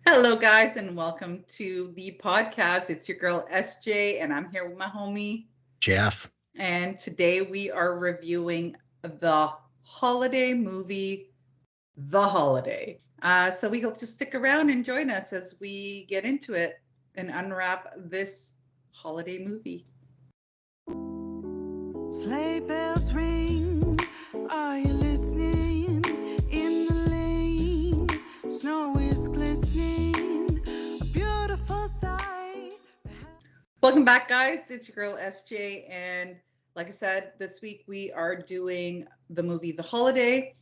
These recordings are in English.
Hello, guys, and welcome to the podcast. It's your girl SJ, and I'm here with my homie Jeff. And today we are reviewing the holiday movie, The Holiday. So we hope to stick around and join us as we get into it and unwrap this holiday movie. Sleigh bells ring. Are you listening? In the lane, snow is glistening. A beautiful sight. Welcome back, guys. It's your girl SJ, and like I said, this week we are doing the movie The Holiday.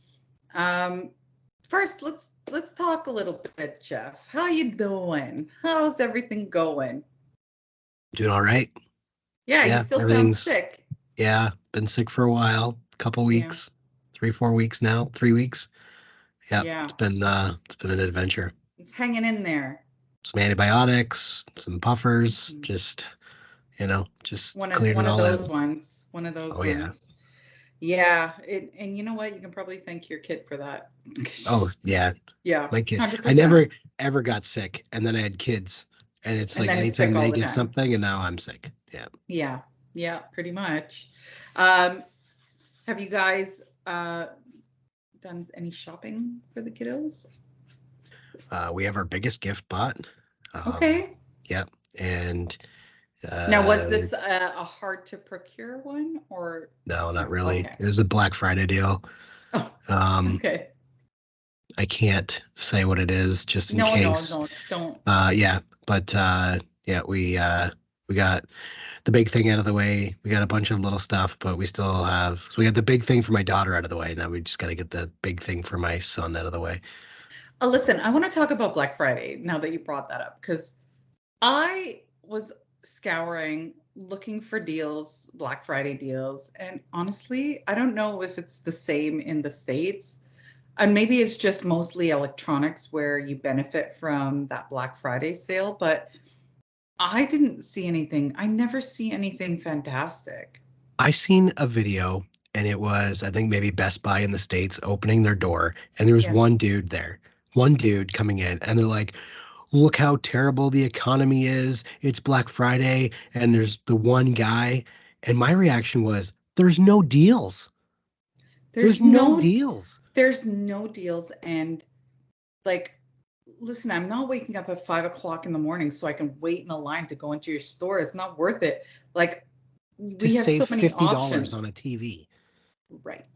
First, let's talk a little bit, Jeff. How you doing? How's everything going? Doing all right? Yeah, you still sound sick. Yeah, been sick for a while. Couple weeks, 3-4 weeks now, 3 weeks. Yeah. It's been an adventure. It's hanging in there. Some antibiotics, some puffers, just clearing all those that. ones. One of those ones. Yeah, and you know what? You can probably thank your kid for that. Oh yeah. Yeah. My kid. 100%. I never ever got sick, and then I had kids, and it's And like then anytime they the get time. something, and now I'm sick. Yeah. Yeah, pretty much. Have you guys done any shopping for the kiddos? We have our biggest gift bought. Okay. Yep. And now, was this a hard to procure one, or no, not really. Okay. It was a Black Friday deal. Oh, okay. I can't say what it is, just in case. No, don't. Yeah, but yeah, we got the big thing out of the way. We got a bunch of little stuff, but we still have. So we got the big thing for my daughter out of the way. Now we just got to get the big thing for my son out of the way. Listen, I want to talk about Black Friday now that you brought that up, because I was scouring looking for deals, Black Friday deals, and honestly, I don't know if it's the same in the States, and maybe it's just mostly electronics where you benefit from that Black Friday sale, but I didn't see anything. I never see anything fantastic. I seen a video, and it was, I think, maybe Best Buy in the States opening their door, and there was one dude there, one dude coming in, and they're like, look how terrible the economy is. It's Black Friday, and there's the one guy. And my reaction was, there's no deals. There's no deals. There's no deals. And like, listen, I'm not waking up at 5 o'clock in the morning so I can wait in a line to go into your store. It's not worth it. Like, we have so many $50 options on a TV. Right.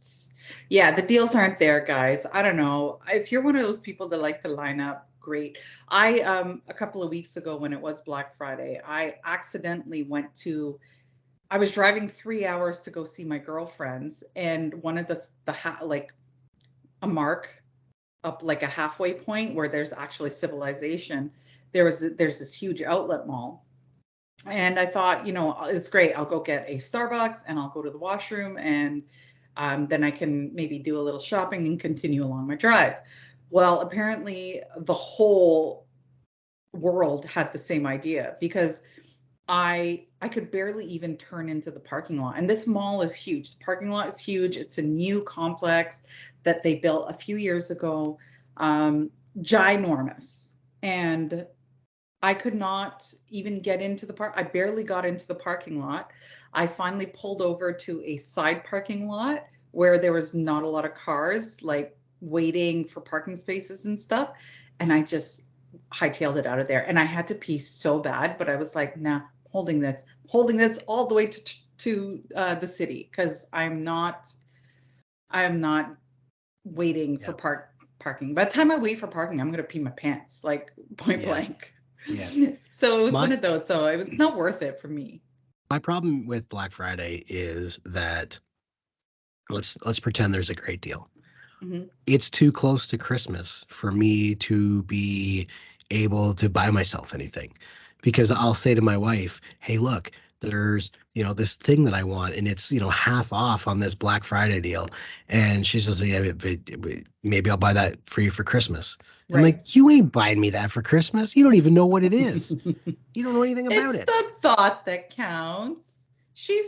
Yeah, the deals aren't there, guys. I don't know. If you're one of those people that like to line up, great. I a couple of weeks ago when it was Black Friday, I accidentally I was driving 3 hours to go see my girlfriends, and one of like a mark up like a halfway point where there's actually civilization. There's this huge outlet mall. And I thought, it's great. I'll go get a Starbucks and I'll go to the washroom, and then I can maybe do a little shopping and continue along my drive. Well, apparently the whole world had the same idea, because I could barely even turn into the parking lot. And this mall is huge. The parking lot is huge. It's a new complex that they built a few years ago, ginormous. And I could not even get into the park. I barely got into the parking lot. I finally pulled over to a side parking lot where there was not a lot of cars, like waiting for parking spaces and stuff. And I just hightailed it out of there. And I had to pee so bad, but I was like, nah, holding this all the way to the city, because I am not waiting for parking. By the time I wait for parking, I'm going to pee my pants, like point blank. Yeah. So it was one of those. So it was not worth it for me. My problem with Black Friday is that let's pretend there's a great deal. Mm-hmm. It's too close to Christmas for me to be able to buy myself anything, because I'll say to my wife, hey, look, there's, this thing that I want, and it's, half off on this Black Friday deal. And she says, yeah, but maybe I'll buy that for you for Christmas. Right. I'm like, you ain't buying me that for Christmas. You don't even know what it is. You don't know anything about it. It's the thought that counts.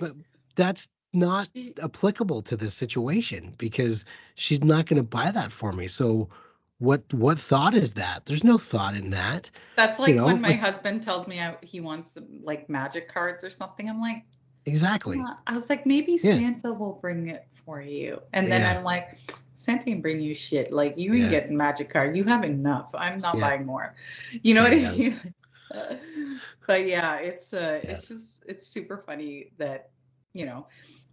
But that's not applicable to this situation, because she's not going to buy that for me. So what thought is that? There's no thought in that. That's You like know, when my like husband tells me he wants some, like magic cards or something. I'm like, exactly. I was like, maybe Yeah. Santa will bring it for you. And then Yeah. I'm like, Santa ain't bring you shit. Like you ain't Yeah. getting magic card. You have enough. I'm not Yeah. buying more. You know Sure what I he does. mean? But yeah, Yeah. it's super funny that,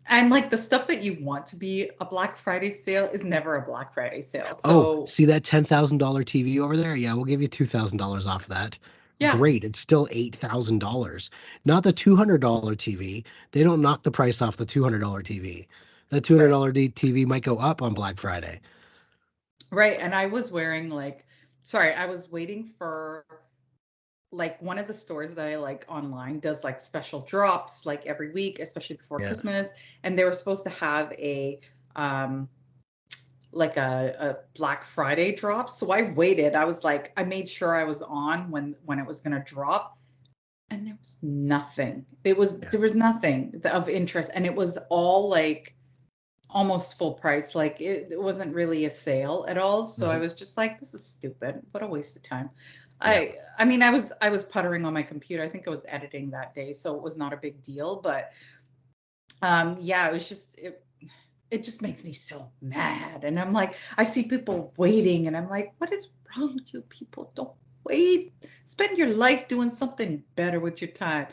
and like the stuff that you want to be a Black Friday sale is never a Black Friday sale. Oh, So see that $10,000 TV over there? Yeah, we'll give you $2,000 off of that. yeah, Great. It's still $8,000. Not the $200 TV. They don't knock the price off the $200 TV. That right. $200 TV might go up on Black Friday. Right. And I was wearing sorry, I was waiting for like one of the stores that I like online does like special drops like every week, especially before Yeah. Christmas. And they were supposed to have um like a Black Friday drop. So I waited. I was like, I made sure I was on when it was gonna drop. And there was nothing. Yeah. There was nothing of interest. And it was all like almost full price. Like it wasn't really a sale at all. So I Mhm. was just like, this is stupid. What a waste of time. Yeah. I mean, I was puttering on my computer. I think I was editing that day, so it was not a big deal. But yeah, it was just it just makes me so mad. And I'm like, I see people waiting, and I'm like, what is wrong with you people? Don't wait. Spend your life doing something better with your time.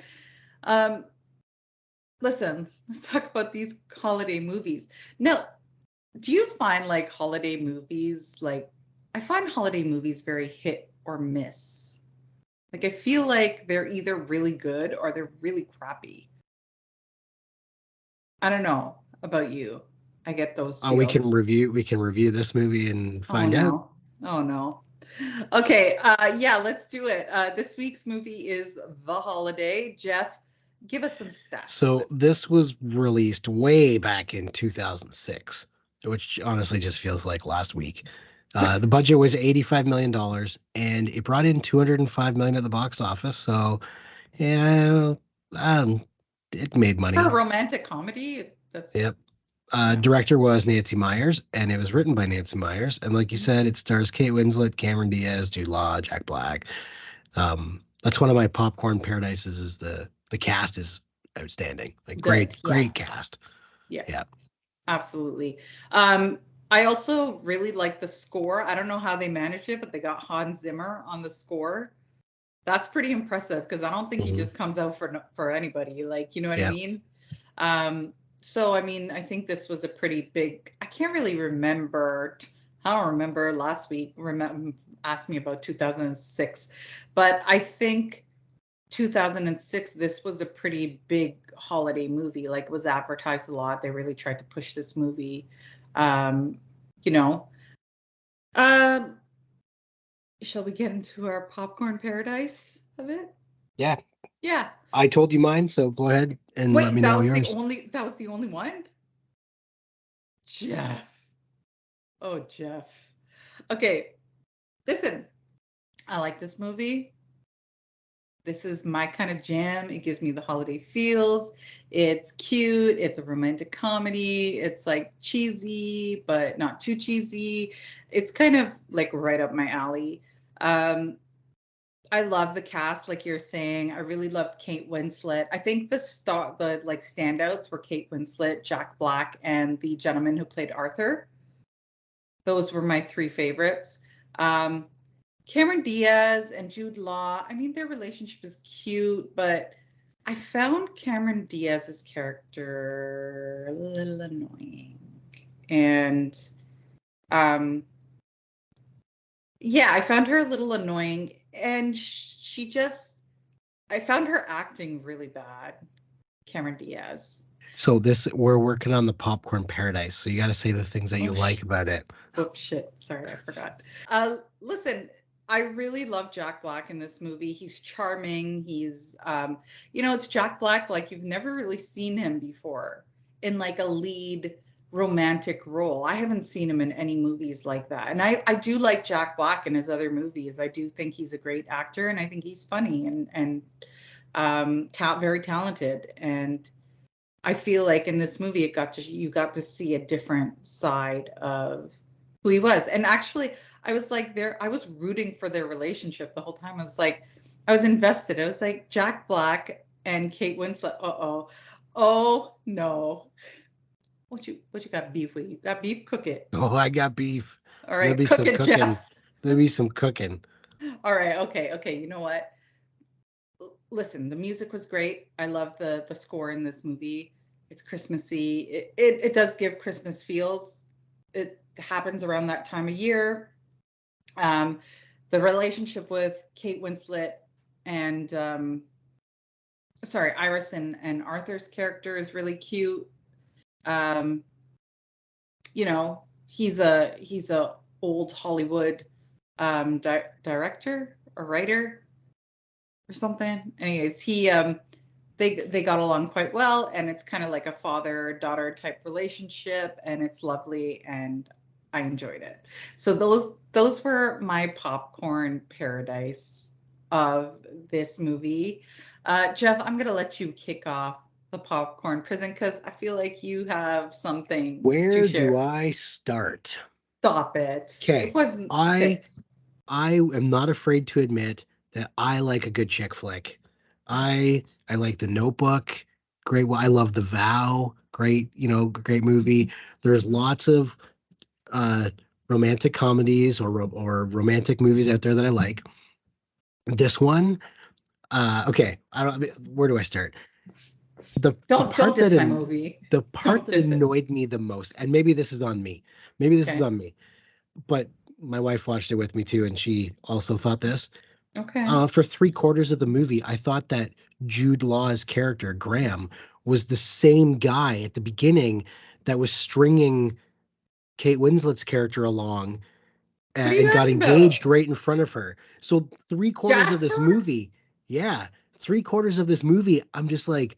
Um, Listen, let's talk about these holiday movies. Now, do you find like holiday movies like I find holiday movies very hit or miss. Like I feel like they're either really good or they're really crappy. I don't know about you. I get those Oh, feels. we can review this movie and Oh find out. no. Oh no. Okay, yeah, let's do it. This week's movie is The Holiday. Jeff, give us some stats on So this. this was released way back in 2006, which honestly just feels like last week. The budget was $85 million and it brought in 205 million at the box office. So yeah, um, it made For a money. romantic comedy, that's Yep. yeah. Director was Nancy Myers, and it was written by Nancy Myers. And like you Mhm. said, it stars Kate Winslet, Cameron Diaz, Jude Law, Jack Black. That's one of my popcorn paradises. Is the cast is outstanding. Like Good. Yeah. great cast. Yeah. Yeah. Absolutely. Um, I also really like the score. I don't know how they managed it, but they got Hans Zimmer on the score. That's pretty impressive because I don't think he Hmm. just comes out for anybody. Like, you know what I Yeah. mean? So I mean, I think this was a pretty big. I can't really remember. I don't remember last week. Asked me about 2006, but I think 2006, this was a pretty big holiday movie. Like it was advertised a lot. They really tried to push this movie. Um, you know, um, shall we get into our popcorn paradise of it? Yeah. Yeah. I told you mine, so go ahead and let Wait, me know yours. that was the only one? Jeff. Oh, Jeff. Okay. Listen, I like this movie. This is my kind of jam. It gives me the holiday feels. It's cute. It's a romantic comedy. It's like cheesy, but not too cheesy. It's kind of like right up my alley. Um, I love the cast, like you're saying. I really loved Kate Winslet. I think the like standouts were Kate Winslet, Jack Black, and the gentleman who played Arthur. Those were my three favorites. Um, Cameron Diaz and Jude Law, I mean, their relationship is cute, but I found Cameron Diaz's character a little annoying. And um, yeah, I found her a little annoying. And she just, I found her acting really bad, Cameron Diaz. So this we're working on the popcorn paradise. So you got to say the things that you Oh, like about it. oh shit. Sorry, I forgot. Listen, I really love Jack Black in this movie. He's charming. He's it's Jack Black like you've never really seen him before in like a lead romantic role. I haven't seen him in any movies like that. And I do like Jack Black in his other movies. I do think he's a great actor and I think he's funny and very talented. And I feel like in this movie you got to see a different side of who he was. And actually, I was like I was rooting for their relationship the whole time. I was like, I was invested. I was like, Jack Black and Kate Winslet. Oh no. What you got beef with? You got beef? Cook it. Oh, I got beef. All There'll right, be cook some it, cooking. Jeff. There'll be some cooking. All right, okay. You know what? Listen, the music was great. I love the score in this movie. It's Christmassy. It does give Christmas feels. It happens around that time of year. The relationship with Kate Winslet and Iris and Arthur's character is really cute. You know, he's a old Hollywood director or writer or something. Anyways, he they got along quite well, and it's kind of like a father-daughter type relationship, and it's lovely, and I enjoyed it. So those were my popcorn paradise of this movie. Jeff, I'm gonna let you kick off the popcorn prison because I feel like you have some things Where to share. do I start? Stop it. Okay. It wasn't I am not afraid to admit that I like a good chick flick. I like The Notebook. Great. I love The Vow. Great, great movie. There's lots of romantic comedies or romantic movies out there that I like. This one, okay. Where do I start? Don't diss my movie. The part that annoyed me the most, and maybe this is on me. Maybe this is on me, but my wife watched it with me too, and she also thought this. Okay. For 3/4 of the movie, I thought that Jude Law's character, Graham, was the same guy at the beginning that was stringing Kate Winslet's character along and got engaged right in front of her. So 3/4 of this movie, yeah, 3/4 of this movie, I'm just like,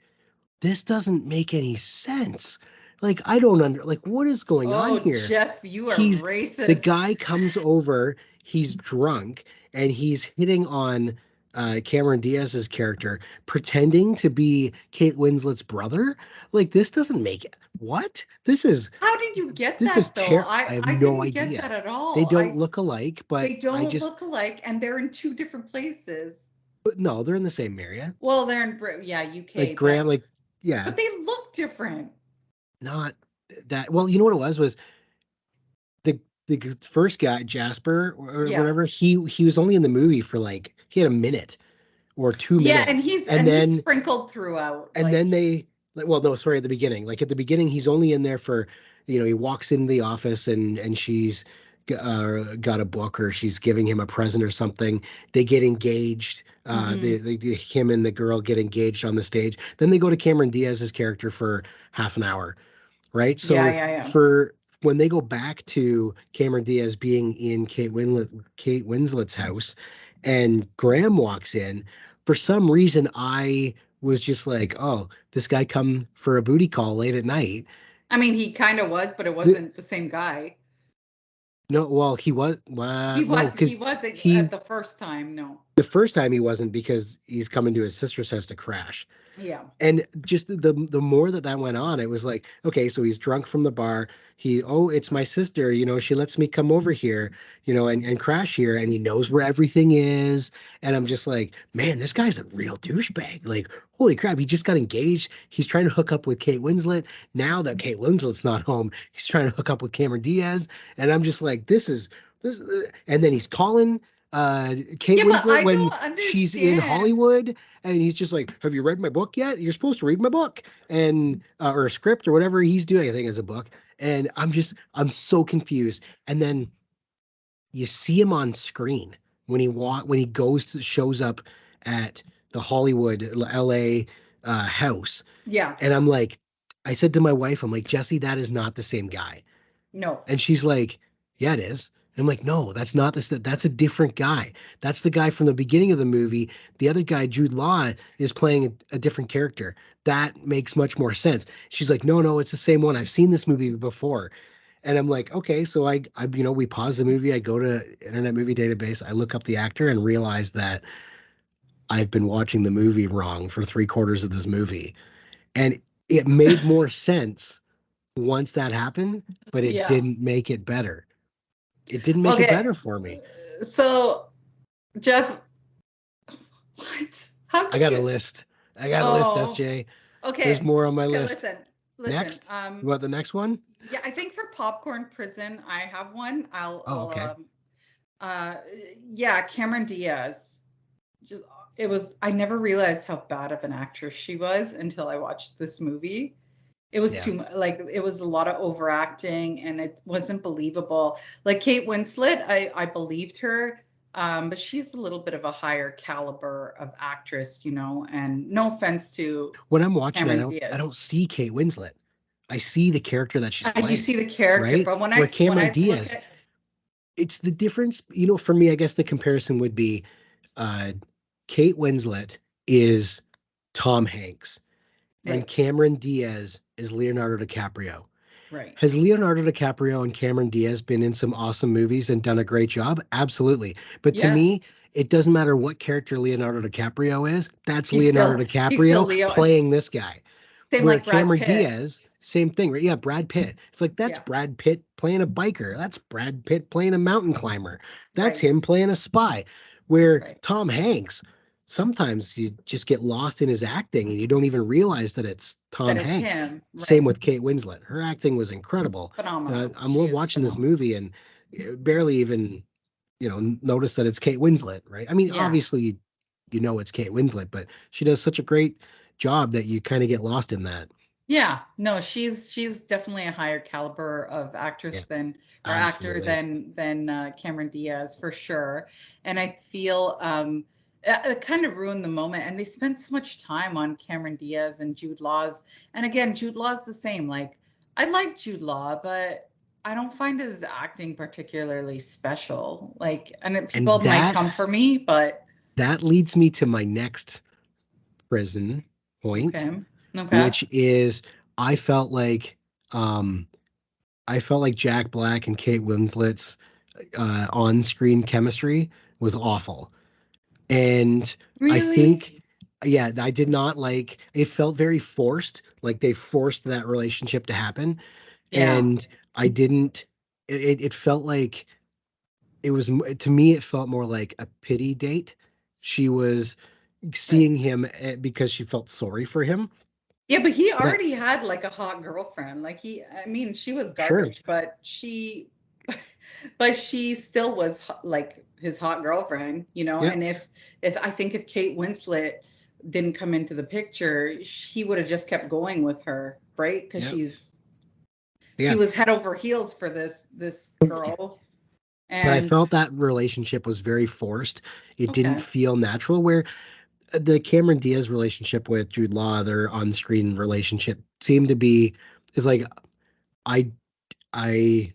this doesn't make any sense. Like, I don't what is going on here? Jeff, you are racist. The guy comes over, he's drunk, and he's hitting on Cameron Diaz's character, pretending to be Kate Winslet's brother. Like, this doesn't make it. What? This is. How did you get that, though? I have no idea. Didn't get that at all. They don't look alike, but they don't look alike, and they're in two different places. But no, they're in the same area. Well, they're in UK. Like Graham, yeah. But they look different. Not that well. You know what it was the first guy, Jasper or whatever. He was only in the movie for he had a minute or 2 minutes. Yeah, and he's sprinkled throughout. And then they at the beginning. Like at the beginning, he's only in there for he walks in the office and she's got a book or she's giving him a present or something. They get engaged. Him and the girl get engaged on the stage. Then they go to Cameron Diaz's character for half an hour, right? So for when they go back to Cameron Diaz being in Kate Winslet's house, and Graham walks in, for some reason I was just like, oh, this guy come for a booty call late at night. I mean, he kind of was, but it wasn't the same guy. No, well, he was. He wasn't the first time. No, the first time he wasn't because he's coming to his sister's house to crash. Yeah. And just the more that went on, it was like, okay, so he's drunk from the bar. It's my sister, she lets me come over here, and crash here, and he knows where everything is. And I'm just like, man, this guy's a real douchebag. Like, holy crap, he just got engaged. He's trying to hook up with Kate Winslet. Now that Kate Winslet's not home, he's trying to hook up with Cameron Diaz. And I'm just like, this is, and then he's calling Kate Winslet when she's in Hollywood, and he's just like, have you read my book yet? You're supposed to read my book, and or a script or whatever he's doing. I think it's a book. And I'm so confused. And then you see him on screen when he shows up at the Hollywood LA house. Yeah. And I'm like, I said to my wife, I'm like, Jesse, that is not the same guy. No. And she's like, yeah, it is. And I'm like, no, that's not this. That's a different guy. That's the guy from the beginning of the movie. The other guy, Jude Law, is playing a different character. That makes much more sense. She's like, no, it's the same one. I've seen this movie before. And I'm like, okay. So I we pause the movie. I go to Internet Movie Database. I look up the actor and realize that I've been watching the movie wrong for 3/4 of this movie. And it made more sense once that happened, but it didn't make it better. It didn't make it Okay. better for me. So, Jeff, what? How I could got a you? list. I got a list, Oh, SJ. There's okay. more on my Okay, list. listen. Next, you want the next one? Yeah, I think for Popcorn Prison, I have one. Oh, okay. Uh, yeah, Cameron Diaz. Just, it was, I never realized how bad of an actress she was until I watched this movie. It was Yeah. too much, like, it was a lot of overacting and it wasn't believable. Like Kate Winslet, I believed her. But she's a little bit of a higher caliber of actress, you know, and no offense to When I'm watching, Cameron I don't Diaz. see Kate Winslet. I see the character that she's You playing, see the character, right? but Where when Cameron I look Diaz, at, it's the difference. You know, for me, I guess the comparison would be uh, Kate Winslet is Tom Hanks and right, Cameron Diaz is Leonardo DiCaprio. right, Has Leonardo DiCaprio and Cameron Diaz been in some awesome movies and done a great job? Absolutely. But to yeah, me, it doesn't matter what character Leonardo DiCaprio is. That's he's Leonardo still DiCaprio Leo. playing this guy. Same Where like Brad Cameron Pitt. Diaz, same thing, right? Yeah, Brad Pitt. It's like that's Yeah, Brad Pitt playing a biker. That's Brad Pitt playing a mountain climber. That's right, him playing a spy. Where right. Tom Hanks, sometimes you just get lost in his acting and you don't even realize that it's Tom That it's Hanks. him, Same right? with Kate Winslet. Her acting was incredible. Phenomenal. I'm She is watching this phenomenal. movie and barely even, notice that it's Kate Winslet, right? I mean, Yeah. obviously, you know it's Kate Winslet, but she does such a great job that you kind of get lost in that. Yeah, no, she's definitely a higher caliber of Yeah, actress than or actor absolutely. than Cameron Diaz for sure. And I feel it kind of ruined the moment. And they spent so much time on Cameron Diaz and Jude Law's. And again, Jude Law's the same. Like I like Jude Law, but I don't find his acting particularly special. Like, and people And might come for me, but that leads me to my next prison point, okay, okay, which is I felt like um I felt like Jack Black and Kate Winslet's on-screen chemistry was awful. And I really, think, yeah, I did not like it, felt very forced, like they forced that relationship to happen. yeah. And I didn't, it felt like it was, to me, it felt more like a pity date. She was Right. seeing him because she felt sorry for him. Yeah, but he But already had like a hot girlfriend. Like I mean, she was sure, garbage, but she still was like his hot girlfriend, you know? yep, And if I think if Kate Winslet didn't come into the picture, he would have just kept going with her, right? Because yep, he yeah. was head over heels for this girl. But I And felt that relationship was very forced. It didn't okay. feel natural. Where the Cameron Diaz relationship with Jude Law, their on-screen relationship seemed to be is like I I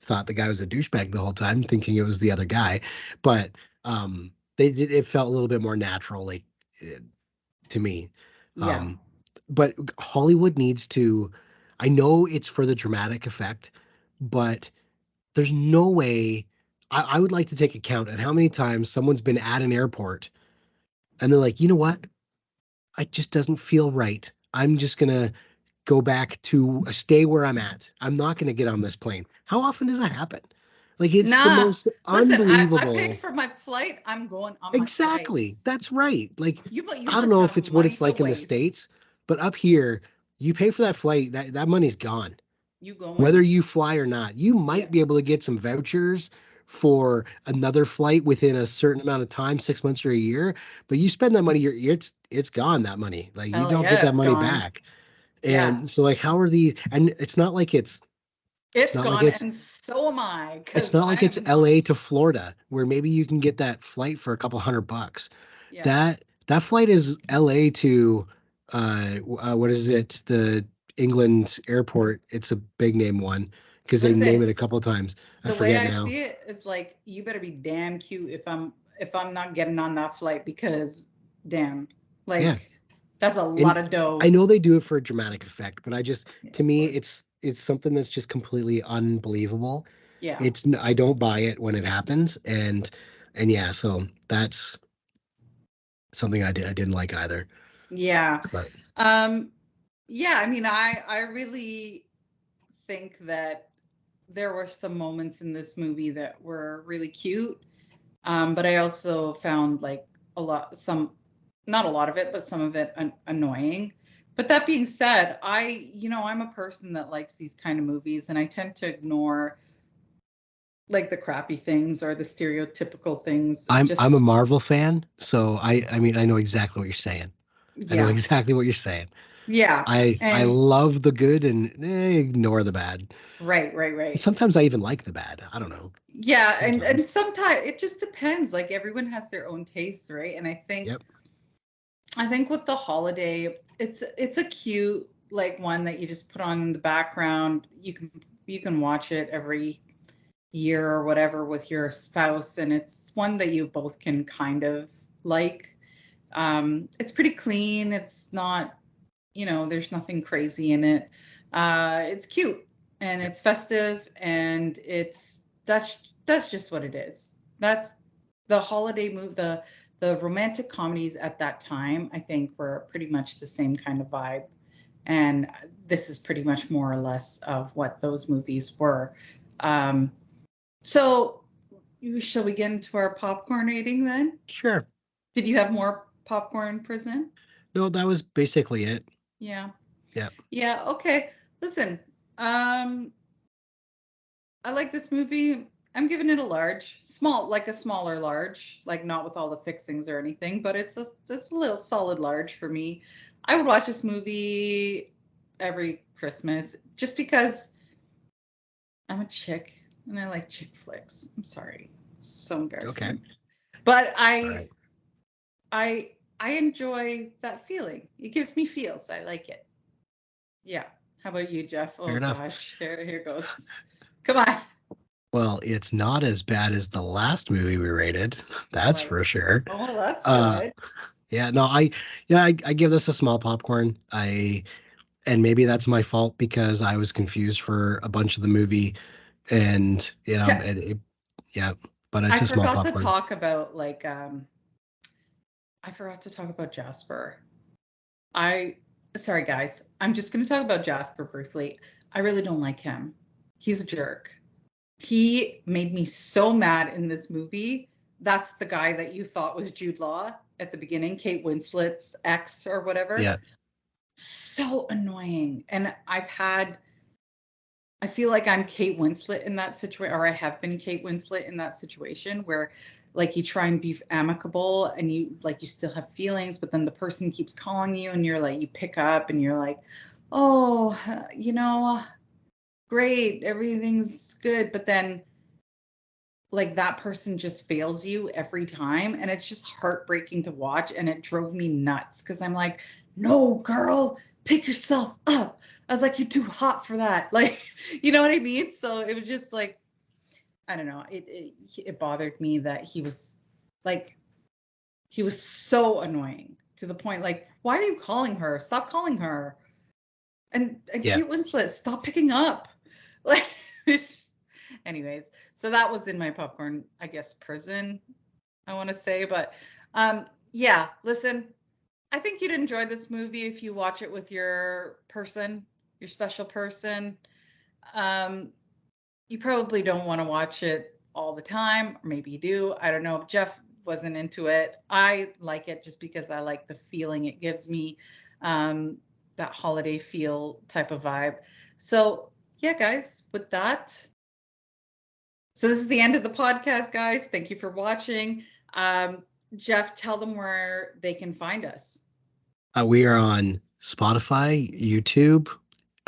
thought the guy was a douchebag the whole time, thinking it was the other guy, but they did it felt a little bit more natural, like eh, to me. Yeah. Um, but Hollywood needs to. I know it's for the dramatic effect, but there's no way. I would like to take account at how many times someone's been at an airport and they're like, you know what? It just doesn't feel right. I'm just gonna go back to stay where I'm at. I'm not gonna get on this plane. How often does that happen? Like it's the Nah. most Listen, I paid unbelievable. for my flight. I'm going on my Exactly. flights. That's right. Like You I don't must know have if it's what money it's to like in the waste. States, but up here, you pay for that flight, that money's gone. You Whether going? you fly or not, you Yeah. might be able to get some vouchers for another flight within a certain amount of time, 6 months or a year. But you spend that money, it's gone. That money, like you Hell don't get yeah, that it's money gone. back. Yeah, And so, like, how are these? And it's it's not like gone, and so am I, it's because not I like it's am not. LA to Florida where maybe you can get that flight for a couple $100. Yeah. That flight is LA to what is it? The England airport. It's a big name one because they name Listen, it a couple times. I the way forget I now. see it is like you better be damn cute if I'm not getting on that flight because damn, Yeah. like that's a And lot of I dough. know they do it for a dramatic effect, but I just Yeah, to of me course. it's something that's just completely unbelievable. Yeah. I don't buy it when it happens, and yeah, so that's something I didn't like either. Yeah. But Um, yeah, I mean, I really think that there were some moments in this movie that were really cute. But I also found like not a lot of it, but some of it annoying. But that being said, I'm a person that likes these kind of movies, and I tend to ignore like the crappy things or the stereotypical things. I'm a Marvel fan, so I mean I know exactly what you're saying. I know Yeah, exactly what you're saying. yeah, I and love the good and ignore the bad. right. Sometimes I even like the bad. I don't know. Yeah, and Sometimes. sometimes it just depends. Like everyone has their own tastes, right? And Yep. I think with the holiday, it's a cute like one that you just put on in the background. You can watch it every year or whatever with your spouse, and it's one that you both can kind of like. It's pretty clean. It's not, there's nothing crazy in it. It's cute and Yep. it's festive, and that's just what it is. That's the holiday move. The romantic comedies at that time, I think, were pretty much the same kind of vibe, and this is pretty much more or less of what those movies were. Um, so, shall we get into our popcorn rating then? Sure. Did you have more popcorn, Prison? No, that was basically it. Yeah. Yeah. Yeah. Okay. Listen, um, I like this movie. I'm giving it a large, small, like a smaller large, like not with all the fixings or anything, but it's a little solid large for me. I would watch this movie every Christmas just because I'm a chick and I like chick flicks. I'm sorry. It's so Okay. embarrassing. But All right. I enjoy that feeling. It gives me feels. I like it. Yeah. How about you, Jeff? Fair Oh enough. gosh, here goes. Come on. Well, it's not as bad as the last movie we rated. That's Right. for sure. Oh, well, that's Uh good. yeah, no, I give this a small popcorn. And maybe that's my fault because I was confused for a bunch of the movie and Yeah, yeah, but I it's a small forgot to popcorn. talk about I forgot to talk about Jasper. I Sorry guys. I'm just going to talk about Jasper briefly. I really don't like him. He's a jerk. He made me so mad in this movie. That's the guy that you thought was Jude Law at the beginning, Kate Winslet's ex or whatever. Yeah. So annoying. And I feel like I'm Kate Winslet in that situation, or I have been Kate Winslet in that situation where like you try and be amicable and you still have feelings, but then the person keeps calling you and you're like, you pick up and you're like, oh, great, everything's good. But then like that person just fails you every time. And it's just heartbreaking to watch. And it drove me nuts because I'm like, no, girl, pick yourself up. I was like, you're too hot for that. Like, you know what I mean? So it was just like, I don't know. It bothered me that like, he was so annoying to the point, like, why are you calling her? Stop calling her. And Yeah. Kate Winslet, stop picking up. Like, anyways, so that was in my popcorn, I guess, prison, I want to say. But yeah, listen, I think you'd enjoy this movie if you watch it with your person, your special person. Um, you probably don't want to watch it all the time, or maybe you do. I don't know. Jeff wasn't into it. I like it just because I like the feeling it gives me, um, that holiday feel type of vibe. So, yeah, guys, with that, so this is the end of the podcast, guys. Thank you for watching. Um, Jeff, tell them where they can find us. We are on Spotify, YouTube.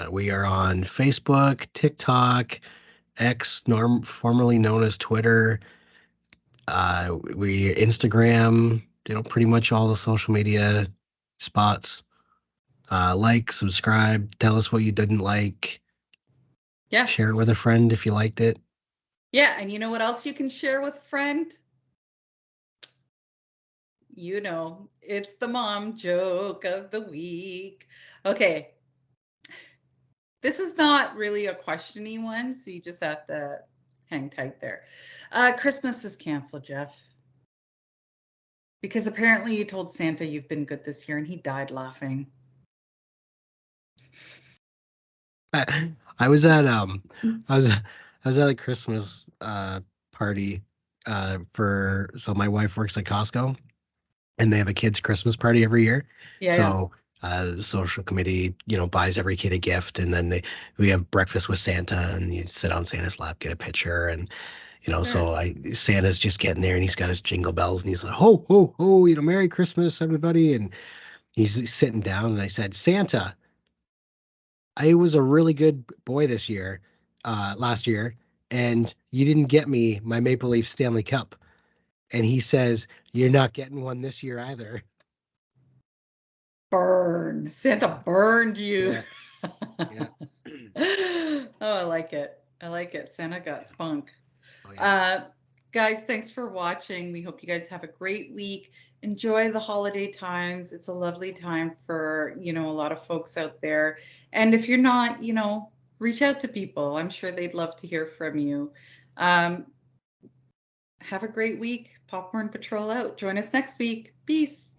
We are on Facebook, TikTok, formerly known as Twitter. We Instagram, pretty much all the social media spots. Like, subscribe, tell us what you didn't like, Yeah. share it with a friend if you liked it. Yeah. And you know what else you can share with a friend? It's the mom joke of the week. Okay. This is not really a questiony one, so you just have to hang tight there. Christmas is canceled, Jeff. Because apparently you told Santa you've been good this year and he died laughing. I was at I was I was at a Christmas party so my wife works at Costco, and they have a kids' Christmas party every year. Yeah, yeah. So the social committee, buys every kid a gift, and then we have breakfast with Santa, and you sit on Santa's lap, get a picture, and Sure. Santa's just getting there, and he's got his jingle bells, and he's like, ho, ho, ho, Merry Christmas, everybody, and he's sitting down, and I said, Santa, I was a really good boy this year, last year, and you didn't get me my Maple Leaf Stanley Cup. And he says, you're not getting one this year either. Burn. Santa burned you. Yeah. Oh, I like it. I like it. Santa got spunk. Oh, yeah. Guys, thanks for watching. We hope you guys have a great week. Enjoy the holiday times. It's a lovely time for, a lot of folks out there. And if you're not, reach out to people. I'm sure they'd love to hear from you. Have a great week. Popcorn Patrol out. Join us next week. Peace.